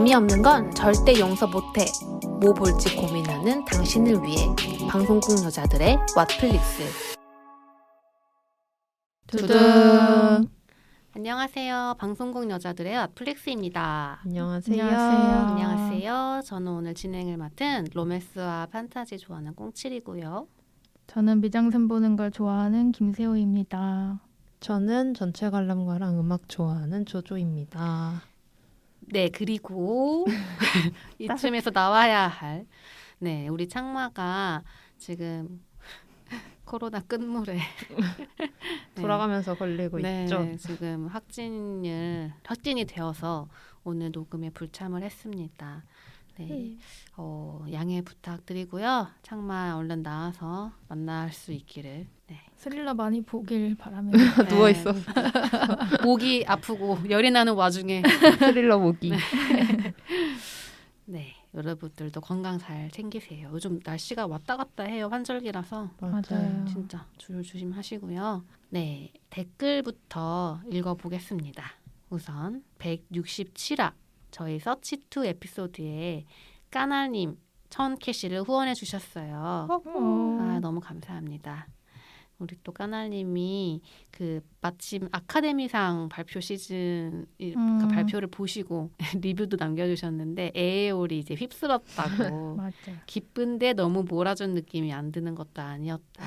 재미없는 건 절대 용서 못해. 뭐 볼지 고민하는 당신을 위해 방송국 여자들의 왓플릭스. 두둥. 안녕하세요. 방송국 여자들의 왓플릭스입니다. 안녕하세요. 안녕하세요. 저는 오늘 진행을 맡은 로맨스와 판타지 좋아하는 꽁칠이고요. 저는 미장센 보는 걸 좋아하는 김세호입니다. 저는 전체 관람가랑 음악 좋아하는 조조입니다. 네, 그리고 이쯤에서 나와야 할 우리 창마가 지금 코로나 끝물에 돌아가면서 걸리고 있죠. 지금 확진이 되어서 오늘 녹음에 불참을 했습니다. 양해 부탁드리고요. 창마 얼른 나와서 만날 수 있기를. 스릴러 많이 보길 바라면서. 누워있어. 목이 아프고 열이 나는 와중에 스릴러 보기. 네, 여러분들도 건강 잘 챙기세요. 요즘 날씨가 왔다 갔다 해요. 환절기라서. 맞아요. 진짜 조심하시고요. 네, 댓글부터 읽어보겠습니다. 우선 167화 저희 서치2 에피소드에 까나님 1000캐시를 후원해 주셨어요. 너무 감사합니다. 우리 또 까나님이 마침 아카데미상 발표 시즌 발표를 보시고 리뷰도 남겨주셨는데 에에올이 이제 휩쓸었다고. 맞아요. 기쁜데 너무 몰아준 느낌이 안 드는 것도 아니었다.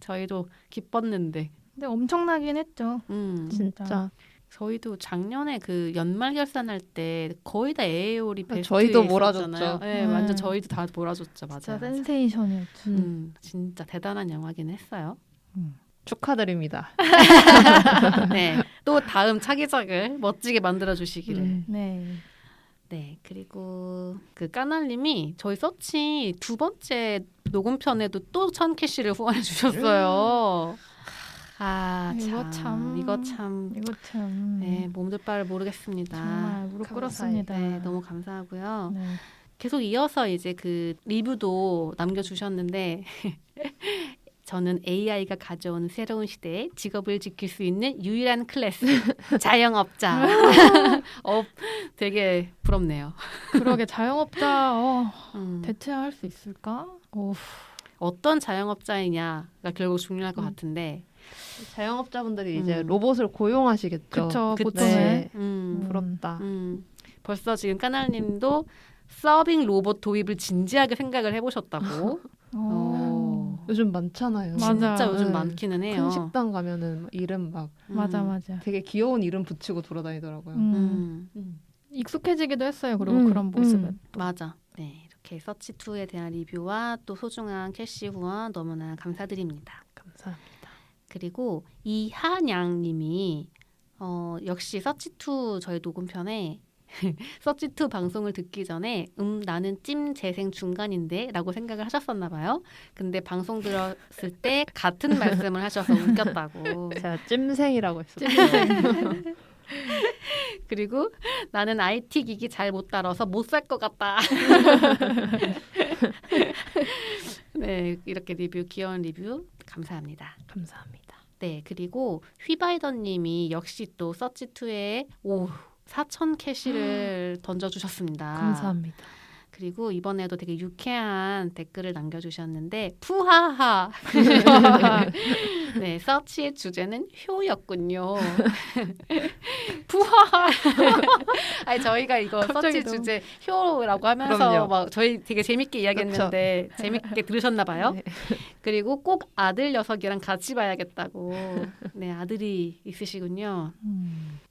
저희도 기뻤는데. 근데 엄청나긴 했죠. 진짜. 저희도 작년에 연말 결산할 때 거의 다 에에올이 베스트에 저희도 있었잖아요. 몰아줬죠. 네, 완전 저희도 다 몰아줬죠. 맞아요. 진짜 센세이션이었죠. 진짜 대단한 영화긴 했어요. 축하드립니다. 네, 또 다음 차기작을 멋지게 만들어 주시기를. 네. 네, 그리고 까날님이 저희 서치 두 번째 녹음편에도 또 1000캐시를 후원해 주셨어요. 이거 참. 네, 몸둘 바를 모르겠습니다. 정말 무릎 꿇었습니다. 네, 너무 감사하고요. 네. 계속 이어서 이제 리뷰도 남겨주셨는데 저는 AI가 가져온 새로운 시대에 직업을 지킬 수 있는 유일한 클래스 자영업자. 되게 부럽네요. 그러게 자영업자 대체할 수 있을까? 어떤 자영업자이냐가 결국 중요할 것 같은데 자영업자분들이 이제 로봇을 고용하시겠죠. 그쵸, 보통은. 부럽다. 벌써 지금 까날님도 서빙 로봇 도입을 진지하게 생각을 해보셨다고. 요즘 많잖아요. 진짜 요즘 많기는 해요. 큰 식당 가면은 이름 맞아. 되게 귀여운 이름 붙이고 돌아다니더라고요. 익숙해지기도 했어요. 그리고 그런 모습은. 맞아. 네, 이렇게 서치2에 대한 리뷰와 또 소중한 캐시 후원 너무나 감사드립니다. 감사합니다. 그리고 이하냥님이 역시 서치2 저희 녹음편에 서치2 방송을 듣기 전에 나는 찜 재생 중간인데 라고 생각을 하셨었나 봐요. 근데 방송 들었을 때 같은 말씀을 하셔서 웃겼다고. 제가 찜생이라고 했어요. 그리고 나는 IT 기기 잘 못 다뤄서 못 살 것 같다. 네, 이렇게 귀여운 리뷰 감사합니다. 감사합니다. 네, 그리고 휘바이더님이 역시 또 서치2에 4000캐시를 던져주셨습니다. 감사합니다. 그리고 이번에도 되게 유쾌한 댓글을 남겨주셨는데 푸하하. 네, 서치의 주제는 효였군요. 푸하하. 저희가 이거 서치 주제 효라고 하면서 저희 되게 재밌게 이야기했는데 재밌게 들으셨나 봐요. 네. 그리고 꼭 아들 녀석이랑 같이 봐야겠다고. 네, 아들이 있으시군요.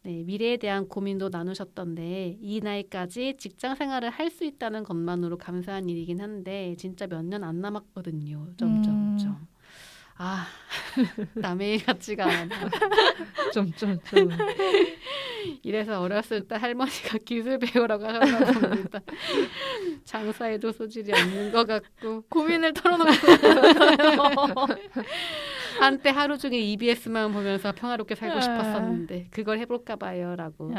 네, 미래에 대한 고민도 나누셨던데 이 나이까지 직장 생활을 할 수 있다는 것만으로 감사한 일이긴 한데 진짜 몇 년 안 남았거든요. 점점점. 남의 일 같지가 않아. 좀. 이래서 어렸을 때 할머니가 기술 배우라고 하셨나 봅니다. 장사에도 소질이 없는 것 같고 고민을 털어놓고 한때 하루 종일 EBS만 보면서 평화롭게 살고 싶었었는데 그걸 해볼까 봐요 라고.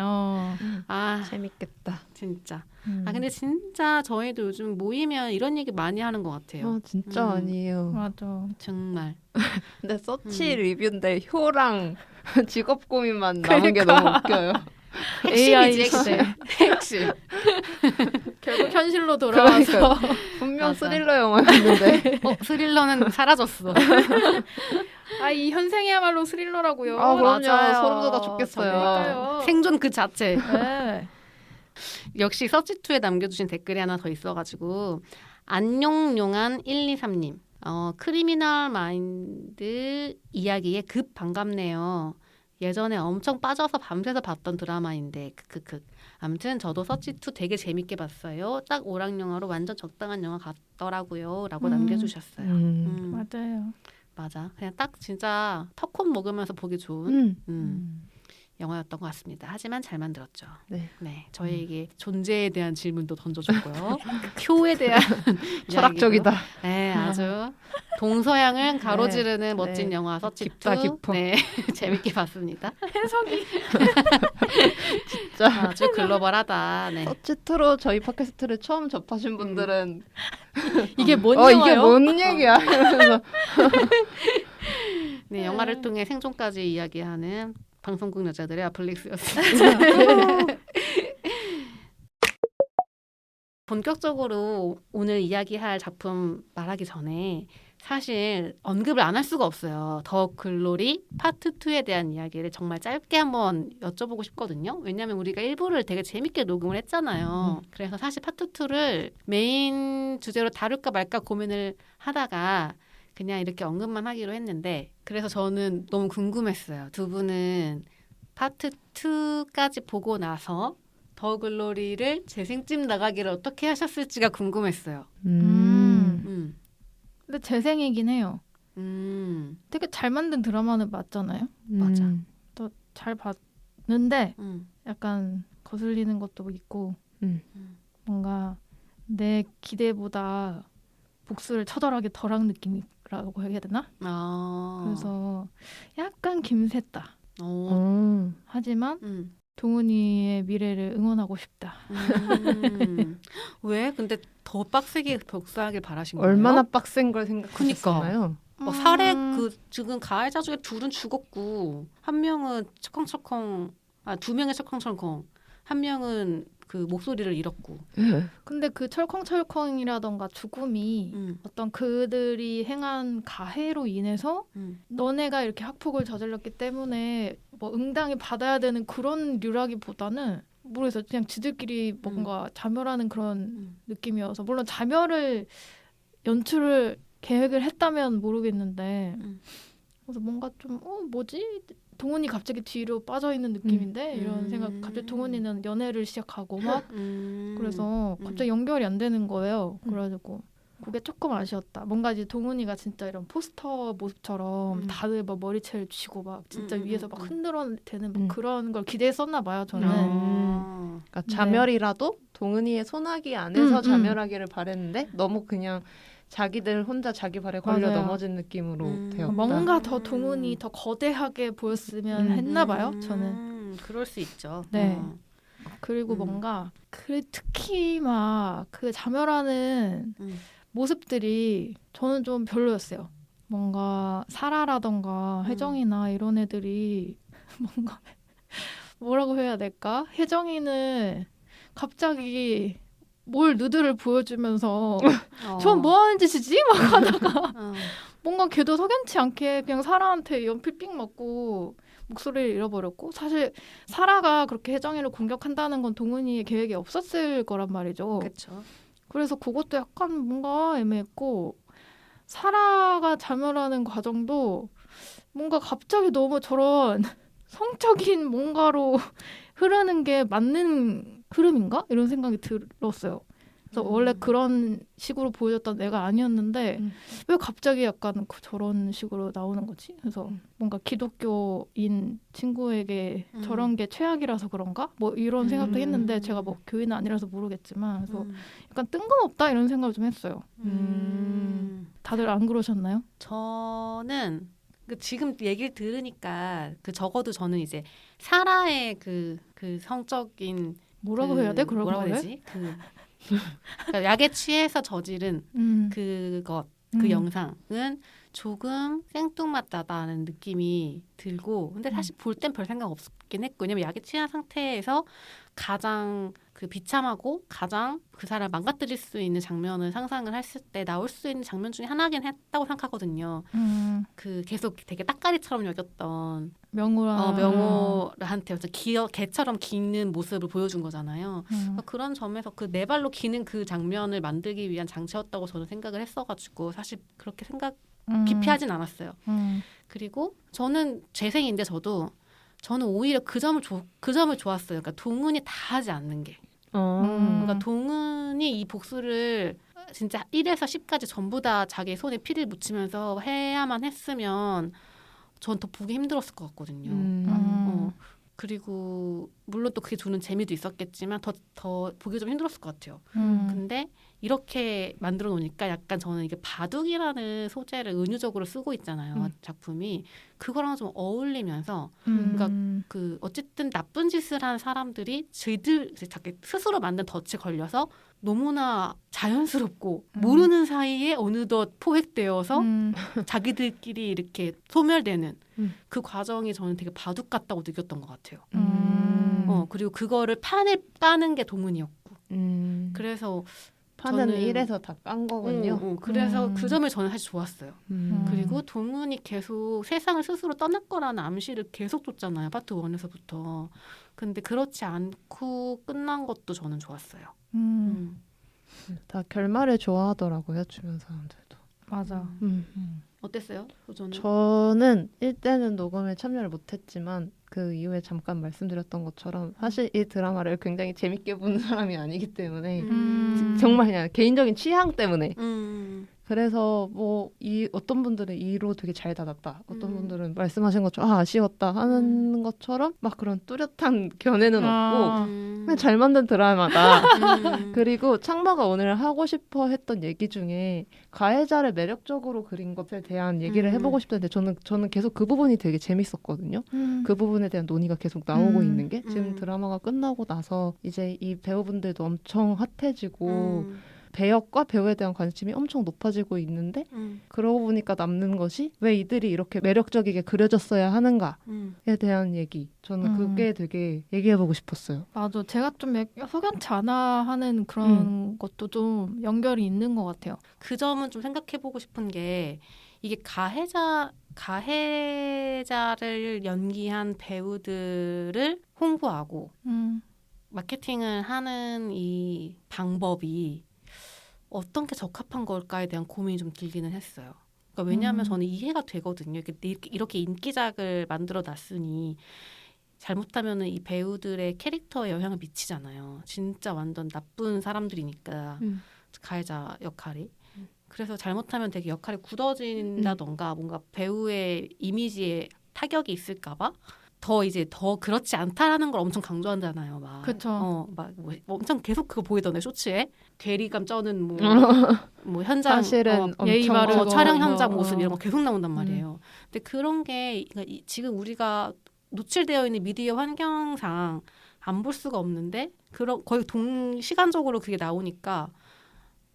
재밌겠다. 진짜. 근데 진짜 저희도 요즘 모이면 이런 얘기 많이 하는 것 같아요. 진짜 아니에요. 맞아. 정말. 근데 서치 리뷰인데 효랑 직업 고민만 나온 게 너무 웃겨요. AI 핵심이지 시대. 핵심. 결국 현실로 돌아와서 분명 맞아. 스릴러 영화였는데. 스릴러는 사라졌어. 이 현생이야말로 스릴러라고요. 아, 그럼요. 맞아요. 소름 돋아 죽겠어요. 그러니까요. 생존 그 자체. 네. 역시 서치2에 남겨주신 댓글이 하나 더 있어가지고 안용용한 123님 크리미널 마인드 이야기에 급 반갑네요. 예전에 엄청 빠져서 밤새서 봤던 드라마인데 크크크. 아무튼 저도 서치2 되게 재밌게 봤어요. 딱 오락영화로 완전 적당한 영화 같더라고요. 라고 남겨주셨어요. 맞아요. 맞아. 그냥 딱 진짜 팝콘 먹으면서 보기 좋은 음. 영화였던 것 같습니다. 하지만 잘 만들었죠. 네. 저희에게 존재에 대한 질문도 던져줬고요. 효에 대한 철학적이다. 이야기도. 네, 아주 동서양을 가로지르는 멋진 네. 영화 서치2. 깊다, 깊어. 네, 재밌게 봤습니다. 해석이 진짜. 아주 글로벌하다. 네. 서치2로 저희 팟캐스트를 처음 접하신 분들은 이게 뭔 이게 영화요? 뭔 얘기야? 이러면서 네, 영화를 통해 생존까지 이야기하는 방송국 여자들의 아플릭스였습니다. 본격적으로 오늘 이야기할 작품 말하기 전에 사실 언급을 안 할 수가 없어요. 더 글로리 파트 2에 대한 이야기를 정말 짧게 한번 여쭤보고 싶거든요. 왜냐하면 우리가 1부를 되게 재밌게 녹음을 했잖아요. 그래서 사실 파트 2를 메인 주제로 다룰까 말까 고민을 하다가 그냥 이렇게 언급만 하기로 했는데 그래서 저는 너무 궁금했어요. 두 분은 파트 2까지 보고 나서 더 글로리를 재생집 나가기를 어떻게 하셨을지가 궁금했어요. 근데 재생이긴 해요. 되게 잘 만든 드라마는 맞잖아요. 맞아. 또 잘 봤는데 음. 약간 거슬리는 것도 있고 음. 뭔가 내 기대보다 복수를 처절하게 덜한 느낌이라고 해야 되나? 그래서 약간 김샜다. 하지만 동훈이의 미래를 응원하고 싶다. 왜? 근데 더 빡세게 복수하길 바라신 거예요? 얼마나 빡센 걸 생각하셨나요? 살해 지금 가해자 중에 둘은 죽었고 한 명은 철컹철컹 두 명의 철컹철컹 한 명은 그 목소리를 잃었고. 근데 그 철컹철컹이라던가 죽음이 어떤 그들이 행한 가해로 인해서 너네가 이렇게 학폭을 저질렀기 때문에 뭐 응당히 받아야 되는 그런 류라기보다는 모르겠어요. 그냥 지들끼리 뭔가 자멸하는 그런 느낌이어서 물론 자멸을 연출을 계획을 했다면 모르겠는데 그래서 뭔가 좀 뭐지? 동훈이 갑자기 뒤로 빠져있는 느낌인데 이런 생각. 갑자기 동훈이는 연애를 시작하고 막 그래서 갑자기 연결이 안 되는 거예요. 그래가지고 그게 조금 아쉬웠다. 뭔가 이제 동훈이가 진짜 이런 포스터 모습처럼 다들 막 머리채를 쥐고 막 진짜 위에서 막 흔들어대는 막 그런 걸 기대했었나 봐요. 저는. 그러니까 자멸이라도 동은이의 손아귀 안에서 자멸하기를 바랬는데 너무 그냥 자기들 혼자 자기 발에 걸려 맞아요. 넘어진 느낌으로 되었다. 뭔가 더 동훈이 더 거대하게 보였으면 했나 봐요. 저는. 그럴 수 있죠. 네. 그리고 뭔가 특히 막 그 자멸하는 모습들이 저는 좀 별로였어요. 뭔가 사라라던가 혜정이나 이런 애들이 뭔가 뭐라고 해야 될까? 혜정이는 갑자기 뭘 누드를 보여주면서 전 뭐 하는 짓이지? 막 하다가 뭔가 걔도 석연치 않게 그냥 사라한테 연필 삑 맞고 목소리를 잃어버렸고 사실 사라가 그렇게 혜정이를 공격한다는 건 동훈이의 계획이 없었을 거란 말이죠. 그렇죠. 그래서 그것도 약간 뭔가 애매했고 사라가 자멸하는 과정도 뭔가 갑자기 너무 저런 성적인 뭔가로 흐르는 게 맞는 흐름인가? 이런 생각이 들었어요. 그래서 원래 그런 식으로 보여줬던 애가 아니었는데 왜 갑자기 약간 저런 식으로 나오는 거지? 그래서 뭔가 기독교인 친구에게 저런 게 최악이라서 그런가? 뭐 이런 생각도 했는데 제가 뭐 교인은 아니라서 모르겠지만 그래서 약간 뜬금없다 이런 생각을 좀 했어요. 다들 안 그러셨나요? 저는 지금 얘기를 들으니까 적어도 저는 이제 사라의 그 성적인 뭐라고 해야 돼? 그런 뭐라고 거를? 해야 되지? 그러니까 약에 취해서 저지른 그 영상은 조금 생뚱맞다는 느낌이 들고 근데 사실 볼 땐 별 생각 없긴 했고 왜냐면 약에 취한 상태에서 가장 그 비참하고 가장 그 사람을 망가뜨릴 수 있는 장면을 상상을 했을 때 나올 수 있는 장면 중에 하나긴 했다고 생각하거든요. 그 계속 되게 따까리처럼 여겼던 명호한테 개처럼 기는 모습을 보여준 거잖아요. 그러니까 그런 점에서 그 네 발로 기는 그 장면을 만들기 위한 장치였다고 저는 생각을 했어가지고 사실 그렇게 기피하진 않았어요. 그리고 저는 재생인데 저는 오히려 그 점을 좋았어요. 그러니까 동은이 다 하지 않는 게. 그러니까 동은이 이 복수를 진짜 1에서 10까지 전부 다 자기 손에 피를 묻히면서 해야만 했으면 전 더 보기 힘들었을 것 같거든요. 그리고 물론 또 그게 주는 재미도 있었겠지만 더 보기 좀 힘들었을 것 같아요. 근데 이렇게 만들어 놓으니까 약간 저는 이게 바둑이라는 소재를 은유적으로 쓰고 있잖아요. 작품이. 그거랑 좀 어울리면서 그러니까 그 어쨌든 나쁜 짓을 한 사람들이 저희들 스스로 만든 덫에 걸려서 너무나 자연스럽고 모르는 사이에 어느덧 포획되어서 자기들끼리 이렇게 소멸되는 그 과정이 저는 되게 바둑 같다고 느꼈던 것 같아요. 그리고 그거를 판을 까는 게 동은이었고 그래서 판은 1에서 다 깐 거군요. 그래서 그 점을 저는 사실 좋았어요. 그리고 동은이 계속 세상을 스스로 떠날 거라는 암시를 계속 줬잖아요. 파트 1에서부터. 근데 그렇지 않고 끝난 것도 저는 좋았어요. 다 결말을 좋아하더라고요. 주변 사람들도. 맞아. 어땠어요? 저는 1때는 녹음에 참여를 못했지만 그 이후에 잠깐 말씀드렸던 것처럼 사실 이 드라마를 굉장히 재밌게 보는 사람이 아니기 때문에 정말 그냥 개인적인 취향 때문에 그래서 어떤 분들은 2로 되게 잘 닫았다. 어떤 분들은 말씀하신 것처럼 아쉬웠다 하는 것처럼 막 그런 뚜렷한 견해는 없고 그냥 잘 만든 드라마다. 그리고 창마가 오늘 하고 싶어 했던 얘기 중에 가해자를 매력적으로 그린 것에 대한 얘기를 해보고 싶다는데 저는 계속 그 부분이 되게 재밌었거든요. 그 부분에 대한 논의가 계속 나오고 있는 게 지금 드라마가 끝나고 나서 이제 이 배우분들도 엄청 핫해지고 배역과 배우에 대한 관심이 엄청 높아지고 있는데 그러고 보니까 남는 것이 왜 이들이 이렇게 매력적이게 그려졌어야 하는가에 대한 얘기. 저는 그게 되게 얘기해보고 싶었어요. 맞아. 제가 좀 석연치 않아 하는 그런 것도 좀 연결이 있는 것 같아요. 그 점은 좀 생각해보고 싶은 게 이게 가해자를 연기한 배우들을 홍보하고 마케팅을 하는 이 방법이 어떤 게 적합한 걸까에 대한 고민이 좀 들기는 했어요. 그러니까 왜냐하면 저는 이해가 되거든요. 이렇게 인기작을 만들어 놨으니 잘못하면은 이 배우들의 캐릭터에 영향을 미치잖아요. 진짜 완전 나쁜 사람들이니까 가해자 역할이. 그래서 잘못하면 되게 역할이 굳어진다던가 뭔가 배우의 이미지에 타격이 있을까봐 더 그렇지 않다라는 걸 엄청 강조한잖아요. 막. 그렇죠. 엄청 계속 그거 보이던데 쇼츠에 괴리감 쩌는 뭐 현장 사실은 예의 바르고 촬영 현장 모습 이런 거 계속 나온단 말이에요. 근데 그런 게 그러니까 지금 우리가 노출되어 있는 미디어 환경상 안 볼 수가 없는데 거의 동시간적으로 그게 나오니까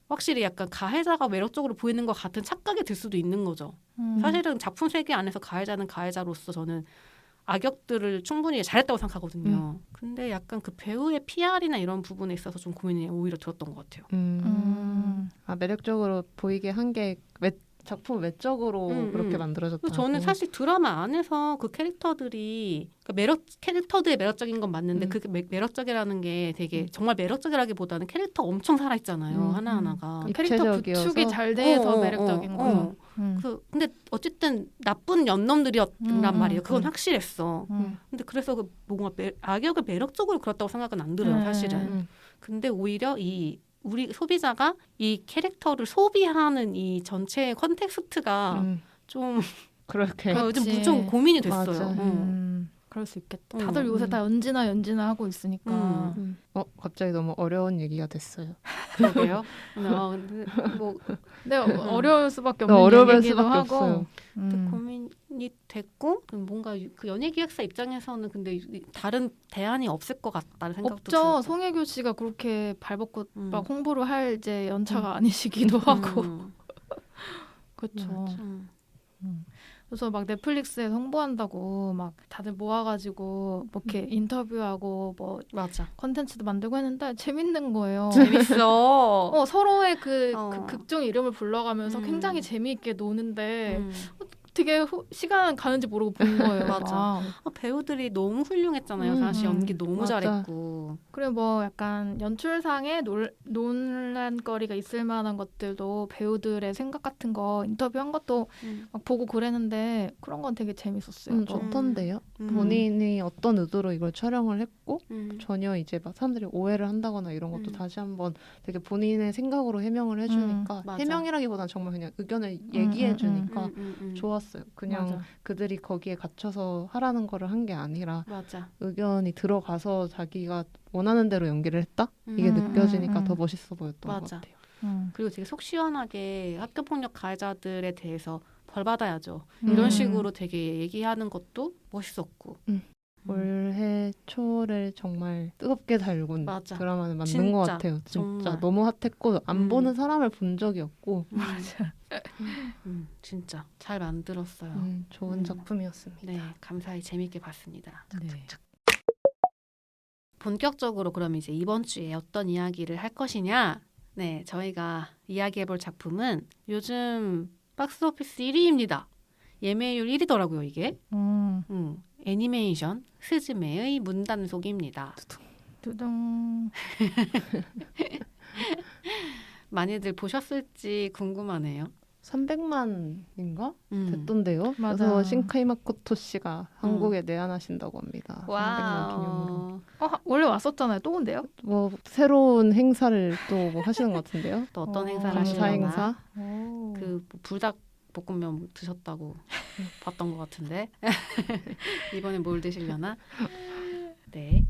확실히 약간 가해자가 매력적으로 보이는 것 같은 착각이 들 수도 있는 거죠. 사실은 작품 세계 안에서 가해자는 가해자로서 저는 악역들을 충분히 잘했다고 생각하거든요. 근데 약간 그 배우의 PR이나 이런 부분에 있어서 좀 고민이 오히려 들었던 것 같아요. 매력적으로 보이게 한 게 작품 외적으로 그렇게 만들어졌다. 저는 사실 드라마 안에서 그 캐릭터들이 캐릭터들의 매력적인 건 맞는데 그 매력적이라는 게 되게 정말 매력적이라기보다는 캐릭터 엄청 살아있잖아요. 하나하나가. 캐릭터 구축이 잘 돼서 매력적인 거. 근데 어쨌든 나쁜 연놈들이었단 말이에요. 그건 확실했어. 근데 그래서 뭔가 악역을 매력적으로 그렸다고 생각은 안 들어요. 사실은. 근데 오히려 우리 소비자가 이 캐릭터를 소비하는 이 전체 컨텍스트가 좀 그렇게 좀 고민이 됐어요. 그럴 수 있겠다. 다들 요새 다 연진아 하고 있으니까. 갑자기 너무 어려운 얘기가 됐어요. 그러게요. 네, 어려울 수밖에 없는 얘기도 하고. 없어요. 고민이 됐고 뭔가 그 연예기획사 입장에서는 근데 다른 대안이 없을 것 같다는 생각도 없죠. 들어요. 송혜교 씨가 그렇게 발벗고 막 홍보를 할 이제 연차가 아니시기도 하고. 그렇죠. 그래서 막 넷플릭스에 홍보한다고 막 다들 모아가지고 뭐 이렇게 인터뷰하고 뭐 맞아. 컨텐츠도 만들고 했는데 재밌는 거예요. 재밌어. 서로의 그 극중 이름을 불러가면서 굉장히 재미있게 노는데 되게 시간 가는지 모르고 본 거예요. 맞아. 배우들이 너무 훌륭했잖아요. 사실 연기 너무 맞아. 잘했고. 그리고 뭐 약간 연출상에 논란거리가 있을 만한 것들도 배우들의 생각 같은 거 인터뷰한 것도 막 보고 그랬는데 그런 건 되게 재밌었어요. 좋던데요. 본인이 어떤 의도로 이걸 촬영을 했고 전혀 이제 막 사람들이 오해를 한다거나 이런 것도 다시 한번 되게 본인의 생각으로 해명을 해주니까 해명이라기보다는 정말 그냥 의견을 얘기해주니까 좋았어요. 그냥 맞아. 그들이 거기에 갇혀서 하라는 거를 한 게 아니라 맞아. 의견이 들어가서 자기가 원하는 대로 연기를 했다? 이게 느껴지니까 더 멋있어 보였던 것 같아요. 그리고 되게 속 시원하게 학교폭력 가해자들에 대해서 벌 받아야죠. 이런 식으로 되게 얘기하는 것도 멋있었고. 올해 초를 정말 뜨겁게 달군 맞아. 드라마는 맞는 것 같아요. 진짜 정말. 너무 핫했고 안 보는 사람을 본 적이 없고 맞아. 진짜 잘 만들었어요. 좋은 작품이었습니다. 네, 감사히 재밌게 봤습니다. 네. 본격적으로 그럼 이제 이번 주에 어떤 이야기를 할 것이냐? 네, 저희가 이야기해볼 작품은 요즘 박스오피스 1위입니다. 예매율 1위더라고요, 이게. 애니메이션 스즈메의 문단속입니다. 두둥. 많이들 보셨을지 궁금하네요. 300만인가 됐던데요. 맞아. 그래서 신카이 마코토 씨가 한국에 내한하신다고 합니다. 와우. 300만 기념으로. 원래 왔었잖아요. 또 온대요? 뭐 새로운 행사를 또 뭐 하시는 것 같은데요. 또 어떤 행사를 감사 하시려나? 행사. 그 불닭 볶음면 드셨다고 봤던 것 같은데 이번에 뭘 드시려나? 네,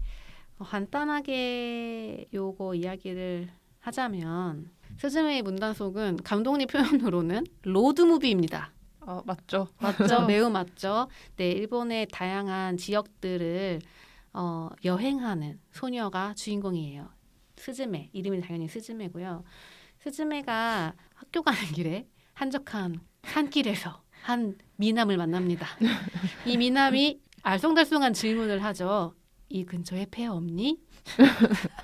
간단하게 요거 이야기를 하자면 스즈메의 문단속은 감독님 표현으로는 로드무비입니다. 맞죠. 맞죠? 매우 맞죠? 네, 일본의 다양한 지역들을 여행하는 소녀가 주인공이에요. 스즈메, 이름이 당연히 스즈메고요. 스즈메가 학교 가는 길에 한적한 산길에서 한 미남을 만납니다. 이 미남이 알쏭달쏭한 질문을 하죠. 이 근처에 폐 없니?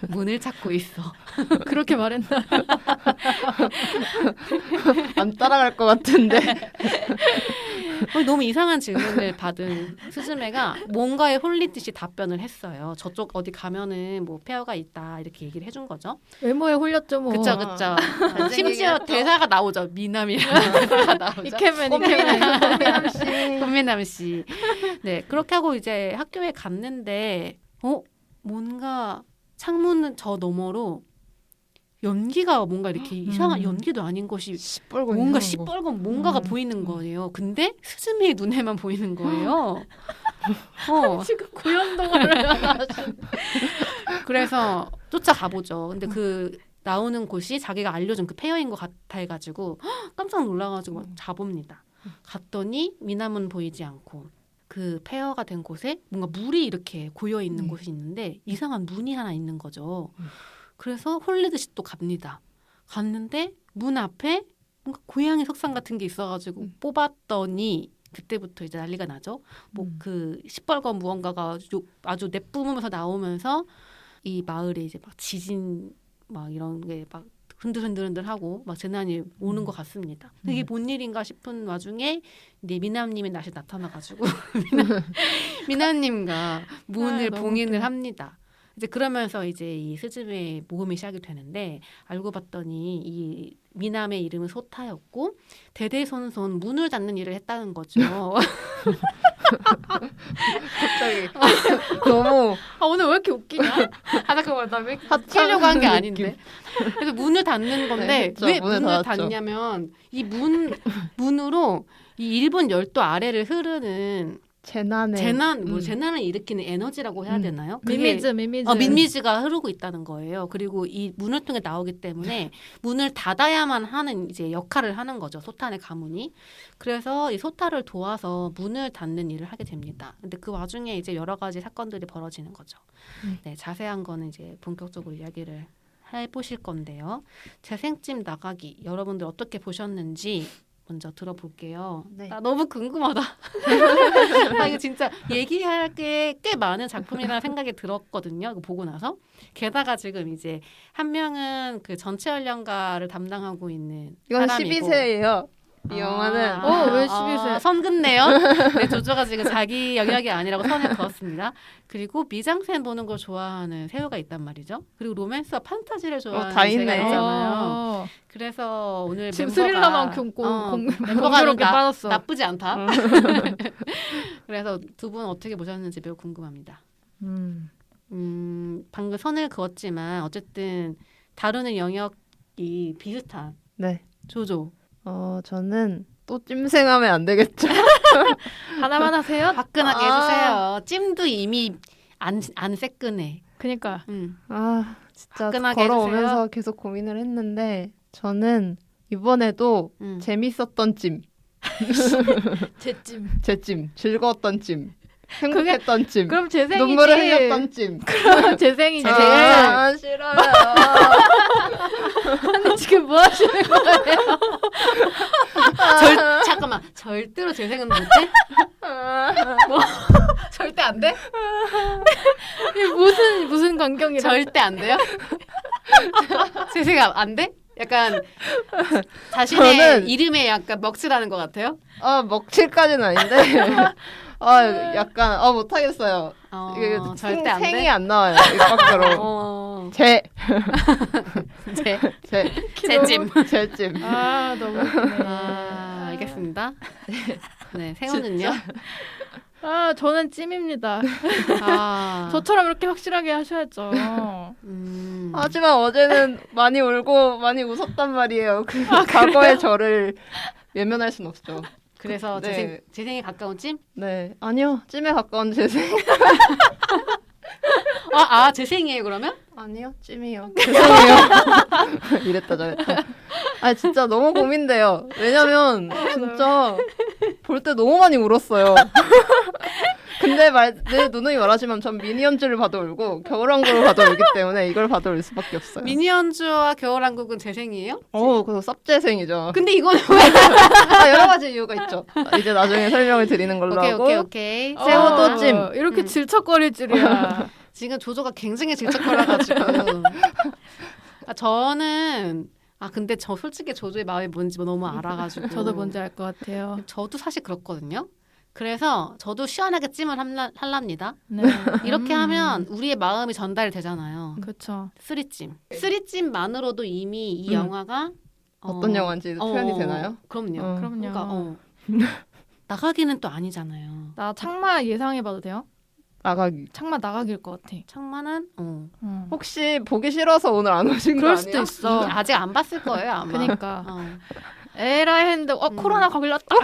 문을 찾고 있어. 그렇게 말했나? 안 따라갈 것 같은데. 너무 이상한 질문을 받은 스즈메가 뭔가에 홀리듯이 답변을 했어요. 저쪽 어디 가면은 뭐 폐허가 있다 이렇게 얘기를 해준 거죠. 외모에 홀렸죠 뭐. 그쵸. 심지어 대사가 나오죠. 미남이라는 대사가 나오죠. 이케맨. 꽃미남 씨. 꽃미남 씨. 네, 그렇게 하고 이제 학교에 갔는데 뭔가 창문 저 너머로 연기가 뭔가 이렇게 이상한 연기도 아닌 것이 시뻘건 뭔가 시뻘건 뭔가가 보이는 거예요. 근데 스즈메의 눈에만 보이는 거예요. 지금 고연동화를 그래서 쫓아가보죠. 근데 그 나오는 곳이 자기가 알려준 그 폐허인 것 같아 해가지고 깜짝 놀라가지고 막 가봅니다. 갔더니 미남은 보이지 않고 그 폐허가 된 곳에 뭔가 물이 이렇게 고여 있는 곳이 있는데 이상한 문이 하나 있는 거죠. 그래서 홀리듯이 또 갑니다. 갔는데 문 앞에 뭔가 고양이 석상 같은 게 있어가지고 뽑았더니 그때부터 이제 난리가 나죠. 뭐 그 시뻘건 무언가가 아주 내뿜으면서 나오면서 이 마을에 이제 막 지진 막 이런 게 막 흔들흔들하고 막 재난이 오는 것 같습니다. 이게 뭔 일인가 싶은 와중에 이제 미남님이 다시 나타나가지고 미남님과 문을 봉인을 합니다. 이제 그러면서 이제 이 스즈메의 모험이 시작이 되는데 알고 봤더니 이 미남의 이름은 소타였고 대대손손 문을 닫는 일을 했다는 거죠. 갑자기 너무 오늘 왜 이렇게 웃기냐? 잠깐만 나 왜 웃기려고 한 게 아닌데. 그래서 문을 닫는 건데 네, 왜 문을 닫냐면 이 문으로 이 일본 열도 아래를 흐르는 재난을 일으키는 에너지라고 해야 되나요? 민미즈가 흐르고 있다는 거예요. 그리고 이 문을 통해 나오기 때문에 문을 닫아야만 하는 이제 역할을 하는 거죠. 소탄의 가문이. 그래서 이 소타를 도와서 문을 닫는 일을 하게 됩니다. 근데 그 와중에 이제 여러 가지 사건들이 벌어지는 거죠. 네, 자세한 거는 이제 본격적으로 이야기를 해보실 건데요. 재생집 나가기 여러분들 어떻게 보셨는지 먼저 들어볼게요. 네. 나 너무 궁금하다. 아, 이거 진짜 얘기할 게 꽤 많은 작품이라는 생각이 들었거든요. 이거 보고 나서. 게다가 지금 이제 한 명은 그 전체 연령가를 담당하고 있는 이건 사람이고 12세예요. 이 영화는 왜 12세? 선 긋네요. 네, 조조가 지금 자기 영역이 아니라고 선을 그었습니다. 그리고 미장센 보는 걸 좋아하는 세우가 있단 말이죠. 그리고 로맨스와 판타지를 좋아하는 다 제가 있네. 있잖아요. 그래서 오늘 지금 멤버가 스릴러만큼 멤버가 공교롭게 빠졌어. 나쁘지 않다. 그래서 두 분 어떻게 보셨는지 매우 궁금합니다. 방금 선을 그었지만 어쨌든 다루는 영역이 비슷한 네. 조조. 저는 또 찜생하면 안 되겠죠. 하나만 하세요? 화끈하게 해주세요. 찜도 이미 안 새끈해. 그니까. 진짜 화끈하게 걸어오면서 해주세요. 계속 고민을 했는데 저는 이번에도 재밌었던 찜. 제 찜. 즐거웠던 찜. 행복했던 찜. 그럼 재생이지. 눈물을 흘렸던 찜. 그럼 재생이지. 싫어요. 아니, 지금 뭐 하시는 거예요? 잠깐만. 절대로 재생은 못해? 뭐? 절대 안 돼? 이게 무슨 광경이라? 절대 안 돼요? 재생 안 돼? 약간 자신의 저는 이름에 약간 먹칠하는 것 같아요? 먹칠까지는 아닌데 약간 못하겠어요. 이게 절대 안 돼? 생이 안 나와요. 입 밖으로. 제찜. 너무 웃기네. 알겠습니다. 네, 세훈은요? 저는 찜입니다. 저처럼 이렇게 확실하게 하셔야죠. 하지만 어제는 많이 울고 많이 웃었단 말이에요. 그 과거의 저를 외면할 순 없죠. 그래서 네. 재생에 가까운 찜? 네, 아니요. 찜에 가까운 재생. 재생이에요 그러면? 아니요, 찜이요. 죄송해요. 이랬다 저랬다. 진짜 너무 고민돼요. 왜냐면 진짜 볼 때 너무 많이 울었어요. 근데 내 누누이 말하지만 전 미니언즈를 봐도 울고 겨울왕국을 봐도 울기 때문에 이걸 봐도 울 수밖에 없어요. 미니언즈와 겨울왕국은 재생이에요? 그거 쌉재생이죠. 근데 이거는 왜? 여러 가지 이유가 있죠. 이제 나중에 설명을 드리는 걸로 하고. 오케이. 새우도 찜. 이렇게 질척거릴 줄이야. 지금 조조가 굉장히 질척거려가지고. 저는 근데 저 솔직히 조조의 마음이 뭔지 너무 알아가지고. 저도 뭔지 알 것 같아요. 저도 사실 그렇거든요. 그래서 저도 시원하게 찜을 할랍니다. 네. 이렇게 하면 우리의 마음이 전달되잖아요. 그렇죠. 쓰리찜. 쓰리찜만으로도 이미 이 영화가 어떤 영화인지 표현이 되나요? 그럼요. 그럼요. 그러니까 나가기는 또 아니잖아요. 나 창마 예상해봐도 돼요? 나가기. 창마 나가기일 것 같아. 창마는 혹시 보기 싫어서 오늘 안 오신 거 그럴 아니에요? 수도 있어. 아직 안 봤을 거예요 아마. 그러니까. 에라이 했는데 코로나 걸렸다.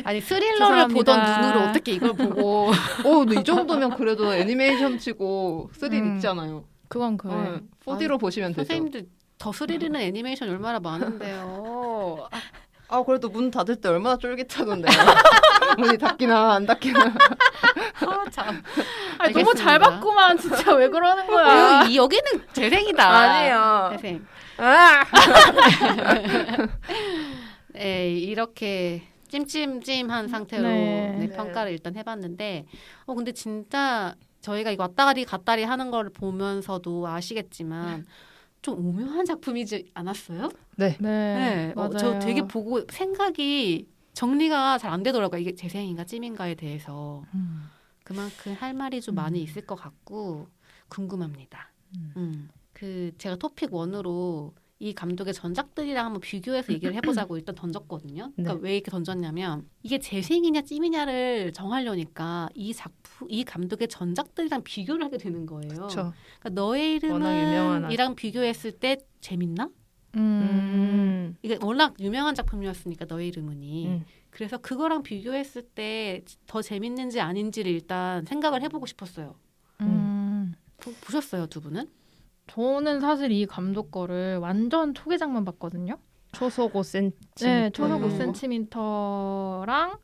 아니 스릴러를 죄송합니다. 보던 눈으로 어떻게 이걸 보고. 근데 이 정도면 그래도 애니메이션 치고 스릴 있잖아요. 그건 그래. 4D로 보시면 되죠. 선생님들 더 스릴 있는 애니메이션 얼마나 많은데요. 그래도 문 닫을 때 얼마나 쫄깃하던데. 문이 닫기나 안 닫기나. 참. 너무 잘 봤구만. 진짜 왜 그러는 거야. 여기는 재생이다. 아니에요. 재생. 네, 이렇게 찜찜찜한 상태로 평가를 일단 해봤는데 근데 진짜 저희가 이거 왔다리 갔다리 하는 걸 보면서도 아시겠지만 좀 오묘한 작품이지 않았어요? 네. 맞아요. 저 되게 보고 생각이 정리가 잘 안 되더라고요. 이게 재생인가 찜인가에 대해서. 그만큼 할 말이 좀 많이 있을 것 같고 궁금합니다. 제가 토픽 1으로 이 감독의 전작들이랑 한번 비교해서 얘기를 해보자고 일단 던졌거든요. 그러니까 왜 이렇게 던졌냐면 이게 재생이냐 찜이냐를 정하려니까 이 감독의 전작들이랑 비교를 하게 되는 거예요. 그쵸. 그러니까 너의 이름은이랑 비교했을 때 재밌나? 이게 워낙 유명한 작품이었으니까 너의 이름은이. 그래서 그거랑 비교했을 때 더 재밌는지 아닌지를 일단 생각을 해보고 싶었어요. 보셨어요, 두 분은? 저는 사실 이 감독 거를 완전 초계장만 봤거든요. 초속 5cm. 네, 초속 5cm랑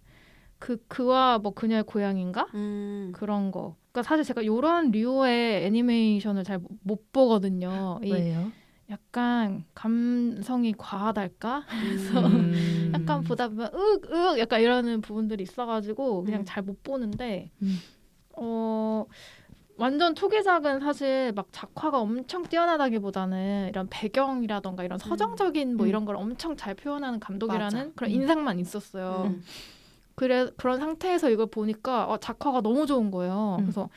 그와 뭐 그녀의 고향인가? 그런 거. 그러니까 사실 제가 이런 류의 애니메이션을 잘 못 보거든요. 왜요? 약간 감성이 과하달까? 그래서 약간 보다 보면 약간 이러는 부분들이 있어가지고 그냥 잘 못 보는데 완전 초기작은 사실 막 작화가 엄청 뛰어나다기보다는 이런 배경이라던가 이런 서정적인 뭐 이런 걸 엄청 잘 표현하는 감독이라는 맞아. 그런 인상만 있었어요. 그런 상태에서 이걸 보니까 작화가 너무 좋은 거예요. 그래서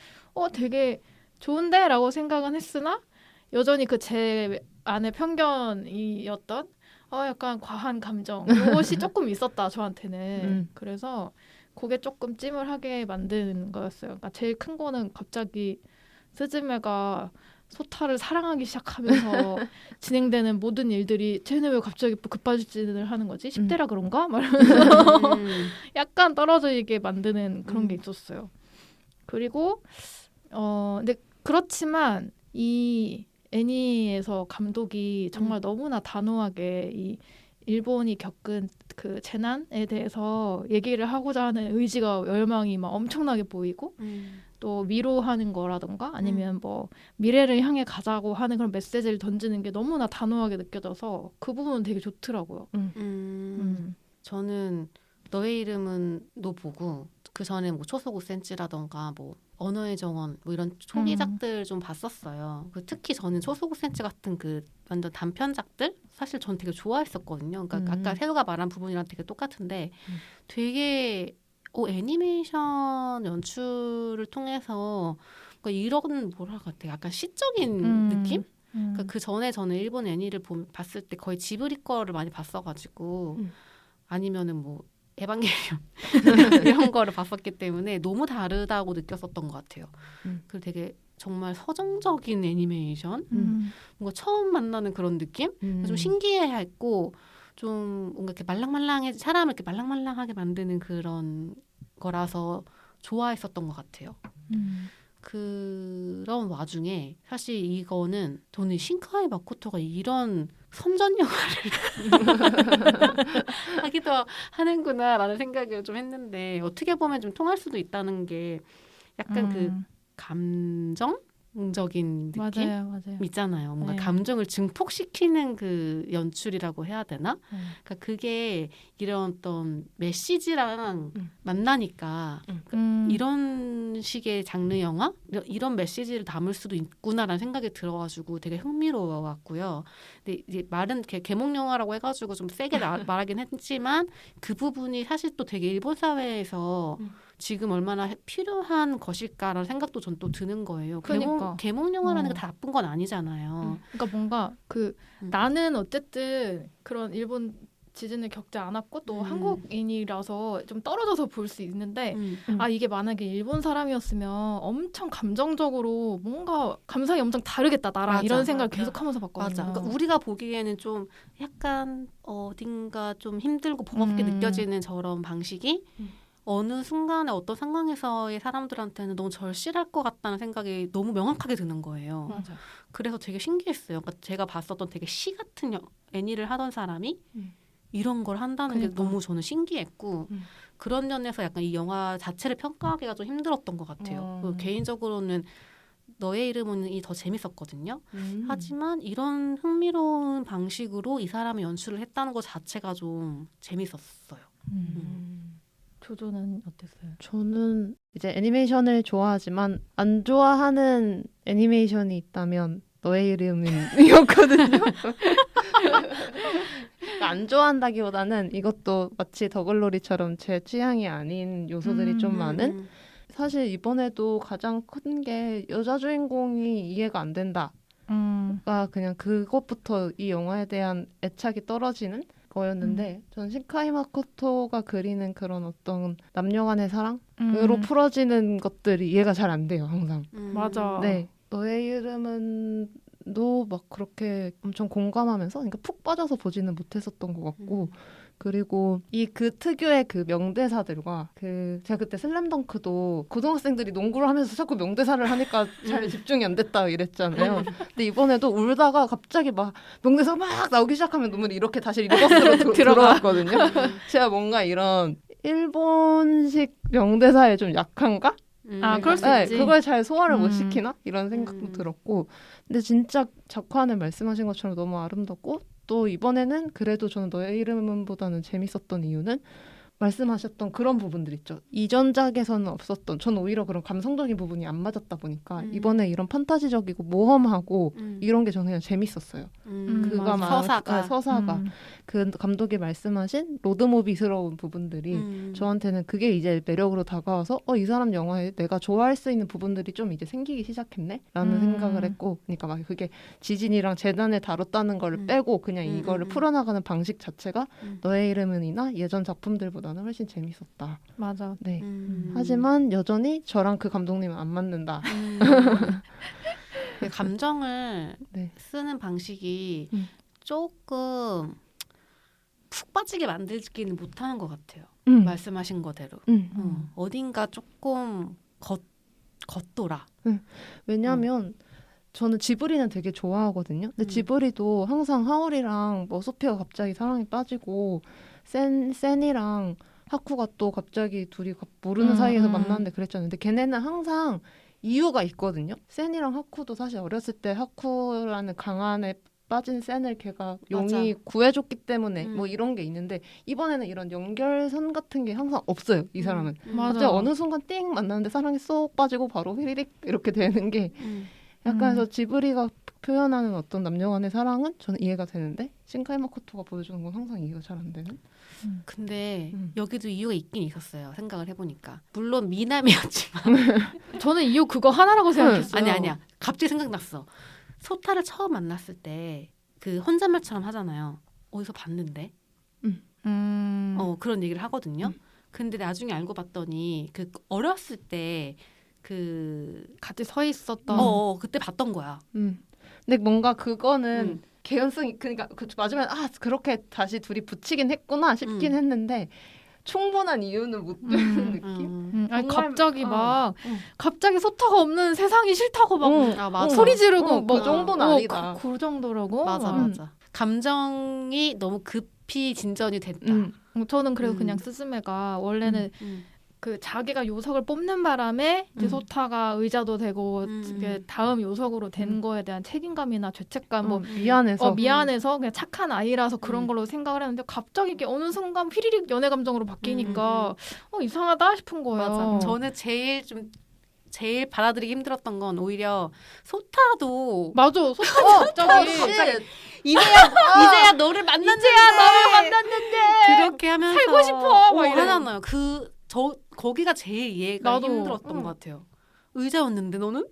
되게 좋은데? 라고 생각은 했으나 여전히 그 제 안의 편견이었던 약간 과한 감정 이것이 조금 있었다 저한테는. 그래서 그게 조금 찜을하게 만드는 거였어요. 그러니까 제일 큰 거는 갑자기 스즈메가 소타를 사랑하기 시작하면서 진행되는 모든 일들이 쟤는 왜 갑자기 급발진을 하는 거지? 10대라 그런가? 말하면서 약간 떨어지게 만드는 그런 게 있었어요. 그리고 근데 그렇지만 이 애니에서 감독이 정말 너무나 단호하게 이 일본이 겪은 그 재난에 대해서 얘기를 하고자 하는 의지가 열망이 막 엄청나게 보이고 또 위로하는 거라던가 아니면 뭐 미래를 향해 가자고 하는 그런 메시지를 던지는 게 너무나 단호하게 느껴져서 그 부분은 되게 좋더라고요. 저는 너의 이름은도 보고 그 전에 뭐 초속 5cm라던가 뭐 언어의 정원 뭐 이런 초기작들 좀 봤었어요. 특히 저는 초속 5cm 같은 그 완전 단편작들 사실 전 되게 좋아했었거든요. 그러니까 아까 세도가 말한 부분이랑 되게 똑같은데 되게 애니메이션 연출을 통해서 그러니까 이런 뭐랄까 되게 약간 시적인 느낌? 그러니까 그 전에 저는 일본 애니를 봤을 때 거의 지브리 거를 많이 봤어가지고 아니면은 뭐 에반게리온 이런 거를 봤었기 때문에 너무 다르다고 느꼈었던 것 같아요. 그리고 되게 정말 서정적인 애니메이션 뭔가 처음 만나는 그런 느낌? 좀 신기해했고 좀 뭔가 이렇게 말랑말랑해 사람을 이렇게 말랑말랑하게 만드는 그런 거라서 좋아했었던 것 같아요. 그런 와중에 사실 이거는 저는 신카이 마코토가 이런 선전 영화를 하기도 하는구나라는 생각을 좀 했는데 어떻게 보면 좀 통할 수도 있다는 게 약간 그 감정적인 느낌 맞아요. 있잖아요. 뭔가 네. 감정을 증폭시키는 그 연출이라고 해야 되나? 그러니까 그게 이런 어떤 메시지랑 만나니까 이런 식의 장르 영화? 이런 메시지를 담을 수도 있구나라는 생각이 들어가지고 되게 흥미로웠고요. 근데 이제 말은 개몽 영화라고 해가지고 좀 세게 말하긴 했지만 그 부분이 사실 또 되게 일본 사회에서 지금 얼마나 필요한 것일까라는 생각도 전 또 드는 거예요. 그러니까. 개몽 영화라는 게 다 나쁜 건 아니잖아요. 그러니까 뭔가 나는 어쨌든 그런 일본 지진을 겪지 않았고 또 한국인이라서 좀 떨어져서 볼 수 있는데 이게 만약에 일본 사람이었으면 엄청 감정적으로 뭔가 감상이 엄청 다르겠다 나랑 맞아, 이런 생각을 계속하면서 봤거든요. 맞아. 그러니까 우리가 보기에는 좀 약간 어딘가 좀 힘들고 버겁게 느껴지는 저런 방식이 어느 순간에 어떤 상황에서의 사람들한테는 너무 절실할 것 같다는 생각이 너무 명확하게 드는 거예요. 맞아. 그래서 되게 신기했어요. 그러니까 제가 봤었던 되게 시 같은 애니를 하던 사람이 이런 걸 한다는 게 너무 저는 신기했고 그런 면에서 약간 이 영화 자체를 평가하기가 좀 힘들었던 것 같아요. 개인적으로는 너의 이름은이 더 재밌었거든요. 하지만 이런 흥미로운 방식으로 이 사람이 연출을 했다는 것 자체가 좀 재밌었어요. 조조는 어땠어요? 저는 이제 애니메이션을 좋아하지만 안 좋아하는 애니메이션이 있다면 너의 이름이었거든요. 안 좋아한다기보다는 이것도 마치 더글로리처럼 제 취향이 아닌 요소들이 좀 많은 사실 이번에도 가장 큰 게 여자 주인공이 이해가 안 된다. 그냥 그것부터 이 영화에 대한 애착이 떨어지는 거였는데 전 신카이 마코토가 그리는 그런 어떤 남녀 간의 사랑으로 풀어지는 것들이 이해가 잘 안 돼요. 항상. 맞아. 네. 너의 이름은 도 막 그렇게 엄청 공감하면서 그러니까 푹 빠져서 보지는 못했었던 것 같고 그리고 이 그 특유의 그 명대사들과 제가 그때 슬램덩크도 고등학생들이 농구를 하면서 자꾸 명대사를 하니까 잘 집중이 안 됐다 이랬잖아요. 근데 이번에도 울다가 갑자기 막 명대사가 막 나오기 시작하면 눈물이 이렇게 다시 리버스로 들어갔거든요. 제가 뭔가 이런 일본식 명대사에 좀 약한가? 그럴 수 있지. 그걸 잘 소화를 못 시키나? 이런 생각도 들었고 근데 진짜 작화는 말씀하신 것처럼 너무 아름답고 또 이번에는 그래도 저는 너의 이름은보다는 재밌었던 이유는 말씀하셨던 그런 부분들 있죠. 이전작에서는 없었던 저는 오히려 그런 감성적인 부분이 안 맞았다 보니까 이번에 이런 판타지적이고 모험하고 이런 게 저는 그냥 재밌었어요. 그가 서사가 그 감독이 말씀하신 로드무비스러운 부분들이 저한테는 그게 이제 매력으로 다가와서 이 사람 영화에 내가 좋아할 수 있는 부분들이 좀 이제 생기기 시작했네? 라는 생각을 했고 그러니까 막 그게 지진이랑 재난을 다뤘다는 걸 빼고 그냥 이거를 풀어나가는 방식 자체가 너의 이름은이나 예전 작품들보다 훨씬 재밌었다. 맞아. 네. 하지만 여전히 저랑 그 감독님은 안 맞는다. 감정을 쓰는 방식이 조금 푹 빠지게 만들기는 못하는 것 같아요. 말씀하신 거대로. 어딘가 조금 겉돌아. 왜냐하면 저는 지브리는 되게 좋아하거든요. 근데 지브리도 항상 하울이랑 뭐 소피아가 갑자기 사랑에 빠지고 센이랑 하쿠가 또 갑자기 둘이 모르는 사이에서 만났는데 그랬잖아요. 근데 걔네는 항상 이유가 있거든요. 센이랑 하쿠도 사실 어렸을 때 하쿠라는 강한에 빠진 센을 걔가 용이 구해줬기 때문에 뭐 이런 게 있는데 이번에는 이런 연결선 같은 게 항상 없어요. 이 사람은. 갑자기 어느 순간 띵 만났는데 사랑에 쏙 빠지고 바로 휘리릭 이렇게 되는 게 약간 그래서 지브리가 표현하는 어떤 남녀 간의 사랑은 저는 이해가 되는데 신카이 마코토가 보여주는 건 항상 이해가 잘 안 되는. 근데 여기도 이유가 있긴 있었어요. 생각을 해보니까. 물론 미남이었지만 저는 이유 그거 하나라고 생각했어요. 아니야. 갑자기 생각났어. 소타를 처음 만났을 때 그 혼잣말처럼 하잖아요. 어디서 봤는데? 그런 얘기를 하거든요. 근데 나중에 알고 봤더니 그 어렸을 때 그 같이 서 있었던 그때 봤던 거야. 근데 뭔가 그거는 개연성이 그러니까 마지막에 그렇게 다시 둘이 붙이긴 했구나 싶긴 했는데 충분한 이유는 못 되는 느낌? 아니, 갑자기 갑자기 소타가 없는 세상이 싫다고 막 소리 지르고 그 정도는 아니다. 그 정도라고? 맞아. 감정이 너무 급히 진전이 됐다. 저는 그래서 그냥 스즈메가 원래는 그 자기가 요석을 뽑는 바람에 이제 소타가 의자도 되고 다음 요석으로 된 거에 대한 책임감이나 죄책감 미안해서 그냥 착한 아이라서 그런 걸로 생각을 했는데 갑자기 이게 어느 순간 휘리릭 연애 감정으로 바뀌니까 이상하다 싶은 거예요. 맞아. 저는 제일 받아들이기 힘들었던 건 오히려 소타도 소타 갑자기 이제야 너를 만났는데 그렇게 하면서 살고 싶어 막 이러잖아요. 거기가 제일 이해가 힘들었던 것 같아요. 의자였는데 너는?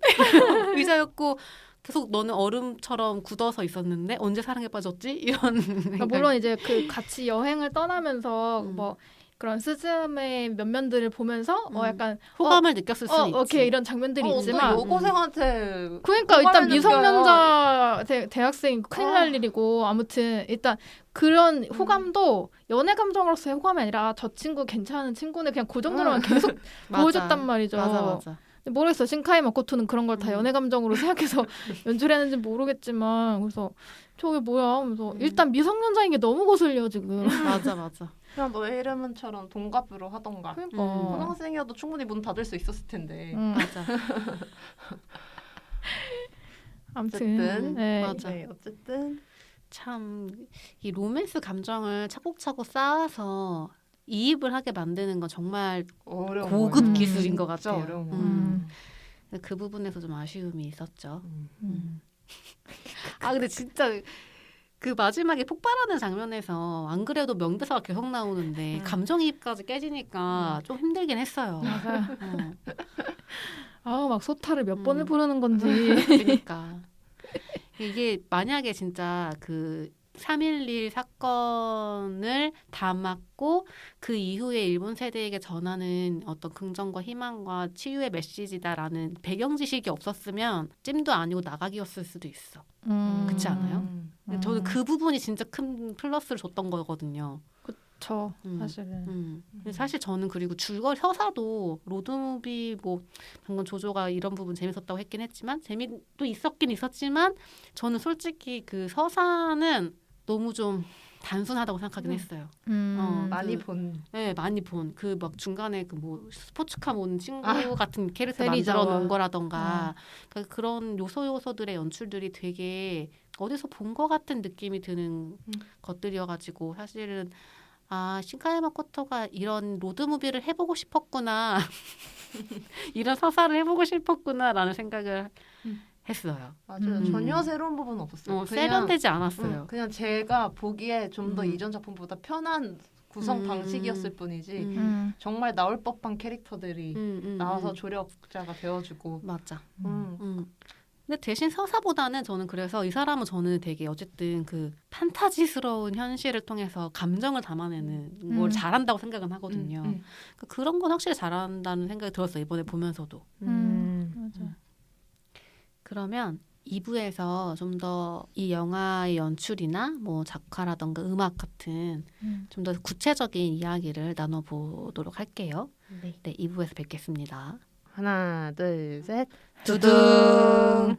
의자였고 계속 너는 얼음처럼 굳어서 있었는데 언제 사랑에 빠졌지? 이런 물론 이제 그 같이 여행을 떠나면서 뭐 그런 스즈메의 면면들을 보면서 약간 호감을 느꼈을 수도 있지. 오케이 이런 장면들이 있지만 여고생한테 그러니까 일단 미성년자 대학생 큰일 날 일이고 아무튼 일단 그런 호감도 연애 감정으로서의 호감이 아니라 저 친구 괜찮은 친구네 그냥 그 정도로만 계속 보여줬단 말이죠. 맞아. 모르겠어. 신카이 마코토는 그런 걸 다 연애 감정으로 생각해서 연출했는지 모르겠지만 그래서 저게 뭐야 하면서 일단 미성년자인 게 너무 거슬려 지금. 맞아. 그냥 너의 이름은처럼 동갑으로 하던가. 그러니까. 고등학생이어도 충분히 문 닫을 수 있었을 텐데. 맞아. 아무튼 어쨌든 참 이 로맨스 감정을 차곡차곡 쌓아서 이입을 하게 만드는 건 정말 고급 기술인 것 같아요. 어려운 그 부분에서 좀 아쉬움이 있었죠. 근데 진짜 그 마지막에 폭발하는 장면에서 안 그래도 명대사가 계속 나오는데 감정이입까지 깨지니까 좀 힘들긴 했어요. 맞아요. 막 소타를 몇 번을 부르는 건지. 그러니까 이게 만약에 진짜 그 3.11 사건을 담았고 그 이후에 일본 세대에게 전하는 어떤 긍정과 희망과 치유의 메시지다라는 배경 지식이 없었으면 찜도 아니고 나가기였을 수도 있어. 그렇지 않아요? 저는 그 부분이 진짜 큰 플러스를 줬던 거거든요. 그렇죠. 사실은. 사실 저는 그리고 줄거리 서사도 로드무비 뭐 방금 조조가 이런 부분 재밌었다고 했긴 했지만 재미도 있었긴 있었지만 저는 솔직히 그 서사는 너무 좀 단순하다고 생각하긴 했어요. 많이 본. 네, 많이 본. 그 막 중간에 그 뭐 스포츠카 모는 친구 같은 캐릭터 세리자와. 만들어 놓은 거라던가 그러니까 그런 요소들의 연출들이 되게 어디서 본 것 같은 느낌이 드는 것들이어가지고 사실은 신카이 마코토가 이런 로드무비를 해보고 싶었구나. 이런 서사를 해보고 싶었구나라는 생각을 했어요. 맞아요. 전혀 새로운 부분은 없었어요. 세련되지 않았어요. 그냥 제가 보기에 좀 더 이전 작품보다 편한 구성 방식이었을 뿐이지 정말 나올 법한 캐릭터들이 나와서 조력자가 되어주고 맞아. 근데 대신 서사보다는 저는 그래서 이 사람은 저는 되게 어쨌든 그 판타지스러운 현실을 통해서 감정을 담아내는 걸 잘한다고 생각은 하거든요. 그러니까 그런 건 확실히 잘한다는 생각이 들었어요. 이번에 보면서도. 맞아. 그러면 2부에서 좀 더 이 영화의 연출이나 뭐 작화라던가 음악 같은 좀 더 구체적인 이야기를 나눠보도록 할게요. 네, 2부에서 뵙겠습니다. 하나, 둘, 셋. 두둥.